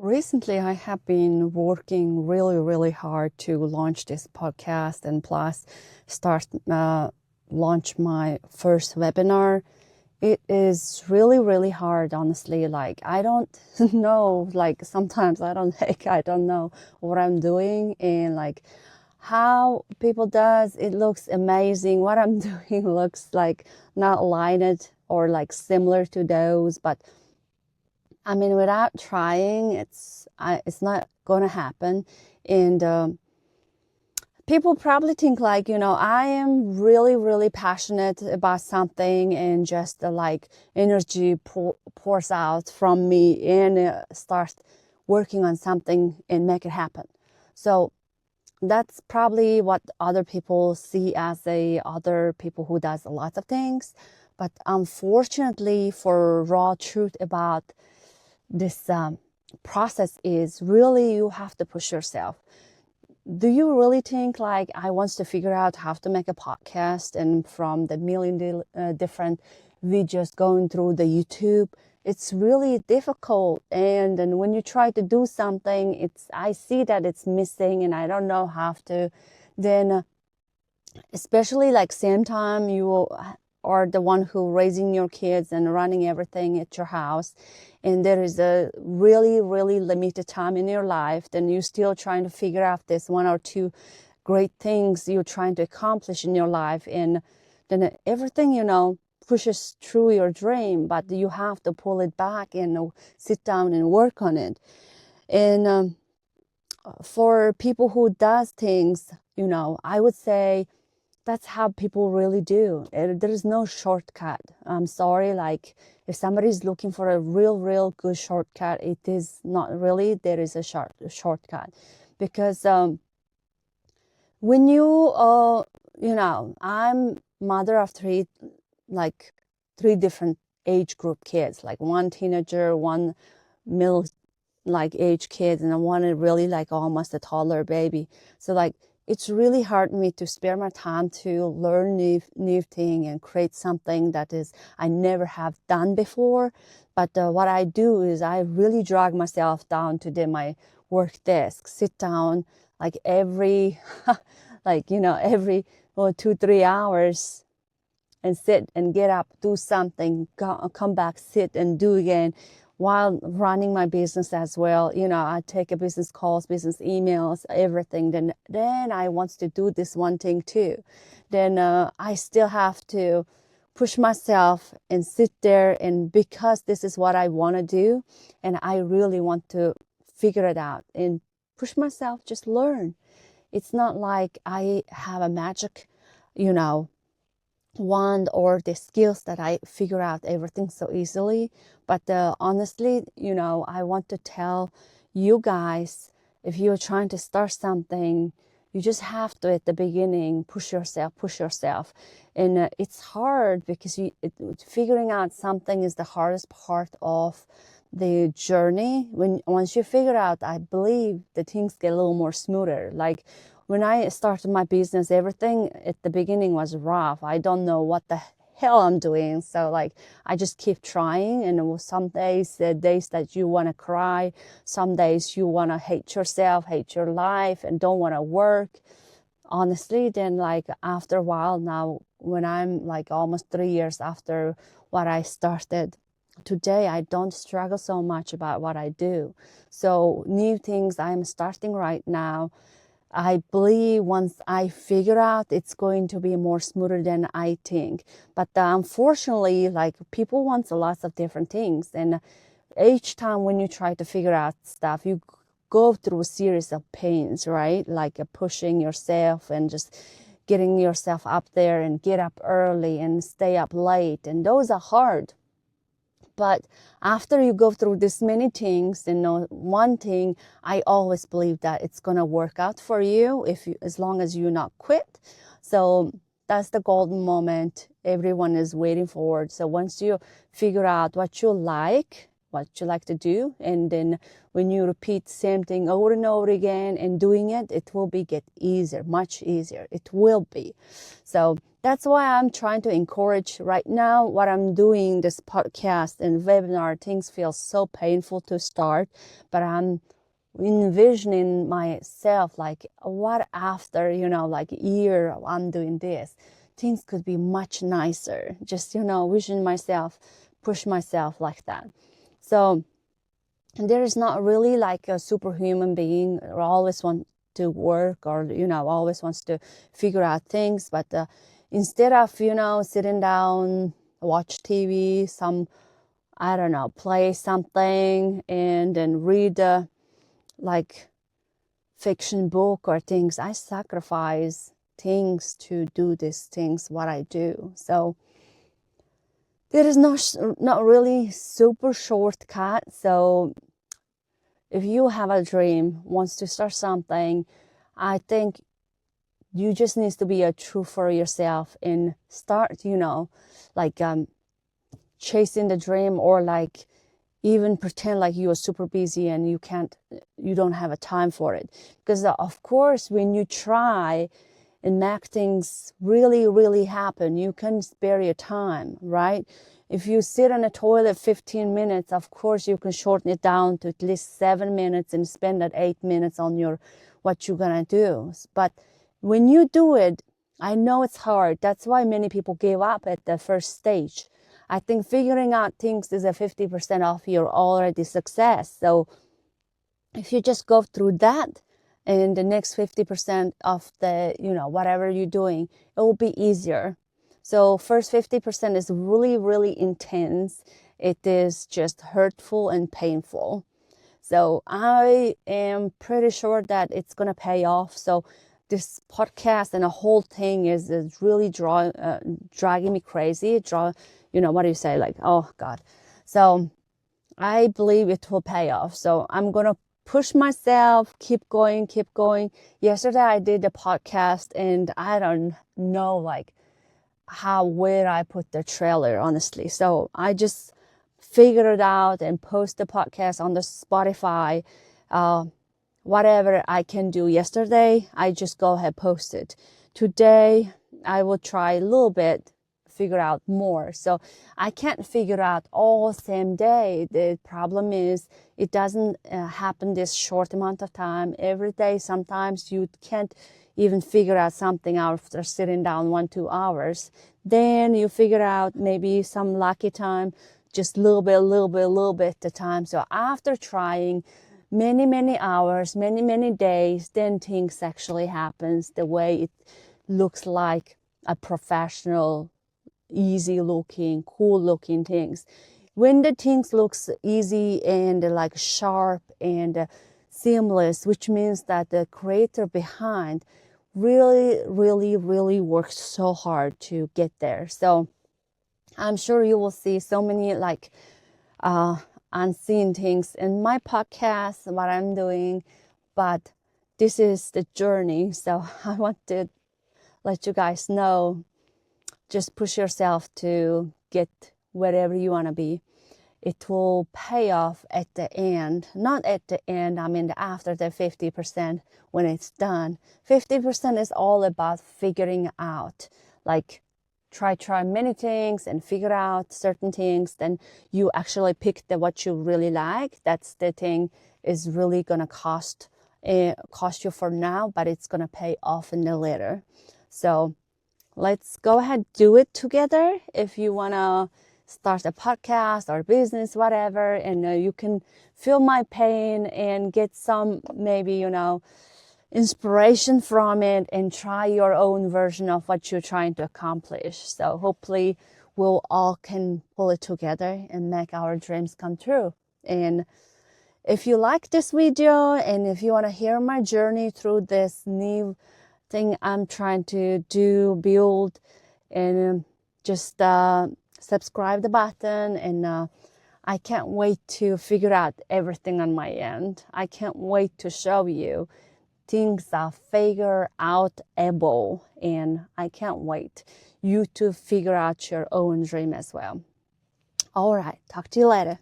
Recently, I have been working really, really hard to launch this podcast and plus start launch my first webinar. It is really, really hard, honestly. Like I don't know, like sometimes I don't know what I'm doing and like how people does. It looks amazing. What I'm doing looks like not aligned or like similar to those, but I mean, without trying, it's not gonna happen. And people probably think like, I am really, really passionate about something, and just like energy pours out from me, and start working on something and make it happen. So that's probably what other people see as other people who does a lot of things. But unfortunately, for raw truth about this process is really you have to push yourself. Do you really think like I want to figure out how to make a podcast, and from the million different videos going through the YouTube, it's really difficult. And then when you try to do something, I see that it's missing and I don't know how to. Then especially like same time you are the one who raising your kids and running everything at your house, and there is a really, really limited time in your life, then you're still trying to figure out this one or two great things you're trying to accomplish in your life, and then everything pushes through your dream, but you have to pull it back and sit down and work on it. And for people who does things, I would say that's how people really do. There is no shortcut. I'm sorry, like if somebody's looking for a real good shortcut, it is not really there is a shortcut. Because when I'm mother of three different age group kids, like one teenager, one middle like age kids, and one really like almost a toddler baby. So like it's really hard for me to spare my time to learn new thing and create something that is I never have done before. But what I do is I really drag myself down to my work desk, sit down like every every 2-3 hours, and sit and get up, do something, come back, sit and do again, while running my business as well. I take a business calls, business emails, everything. Then I want to do this one thing too. Then I still have to push myself and sit there, and because this is what I want to do, and I really want to figure it out and push myself, just learn. It's not like I have a magic, wand or the skills that I figure out everything so easily. But honestly, I want to tell you guys, if you're trying to start something, you just have to, at the beginning, push yourself. And it's hard because figuring out something is the hardest part of the journey. Once you figure out, I believe the things get a little more smoother. Like when I started my business, everything at the beginning was rough. I don't know what the hell I'm doing. So like, I just keep trying. And some days, the days that you want to cry, some days you want to hate yourself, hate your life, and don't want to work. Honestly, then like after a while now, when I'm like almost 3 years after what I started, today I don't struggle so much about what I do. So new things I'm starting right now, I believe once I figure out, it's going to be more smoother than I think. But unfortunately, like people want lots of different things. And each time when you try to figure out stuff, you go through a series of pains, right? Like pushing yourself and just getting yourself up there and get up early and stay up late. And those are hard. But after you go through this many things, one thing, I always believe that it's going to work out for you as long as you not quit. So that's the golden moment everyone is waiting for. So once you figure out what you like, what you like to do. And then when you repeat the same thing over and over again and doing it, it will get easier, much easier. It will be. So that's why I'm trying to encourage right now what I'm doing, this podcast and webinar. Things feel so painful to start, but I'm envisioning myself like what after, like a year I'm doing this, things could be much nicer. Just, vision myself, push myself like that. So there is not really like a superhuman being or always want to work or, always wants to figure out things. But instead of, sitting down, watch TV, play something and then read like fiction book or things, I sacrifice things to do these things, what I do. So there is not really super shortcut. So if you have a dream, wants to start something, I think you just need to be true for yourself and start, chasing the dream, or like even pretend like you are super busy and you don't have a time for it. Because of course, when you try and make things really, really happen, you can spare your time, right? If you sit in a toilet 15 minutes, of course, you can shorten it down to at least 7 minutes and spend that 8 minutes on what you're going to do. But when you do it, I know it's hard. That's why many people give up at the first stage. I think figuring out things is a 50% of your already success. So if you just go through that, and the next 50% of the, whatever you're doing, it will be easier. So first 50% is really, really intense. It is just hurtful and painful. So I am pretty sure that it's going to pay off. So this podcast and the whole thing is really dragging me crazy. What do you say? Like, oh God. So I believe it will pay off. So I'm going to push myself, keep going. Yesterday I did a podcast and I don't know where I put the trailer, honestly. So I just figured it out and post the podcast on the Spotify. Whatever I can do yesterday, I just go ahead, post it. Today, I will try a little bit, figure out more. So I can't figure out all same day. The problem is it doesn't happen this short amount of time. Every day, sometimes you can't even figure out something after sitting down 1-2 hours. Then you figure out maybe some lucky time, just a little bit at a time. So after trying many hours, many days, then things actually happens the way it looks like a professional, easy looking, cool looking things. When the things looks easy and like sharp and seamless, which means that the creator behind really works so hard to get there. So I'm sure you will see so many unseen things in my podcast, what I'm doing, but this is the journey. So I want to let you guys know, just push yourself to get wherever you want to be. It will pay off at the end. Not at the end, after the 50% when it's done. 50% is all about figuring out, try many things and figure out certain things. Then you actually pick what you really like. That's the thing is really going to cost you for now, but it's going to pay off in the later. So let's go ahead, do it together. If you want to start a podcast or business, whatever, and you can feel my pain and get some maybe, inspiration from it and try your own version of what you're trying to accomplish. So hopefully we'll all can pull it together and make our dreams come true. And if you like this video and if you want to hear my journey through this new thing I'm trying to build, and just subscribe the button, and I can't wait to figure out everything on my end. I can't wait to show you things are figure outable, and I can't wait you to figure out your own dream as well. All right, talk to you later.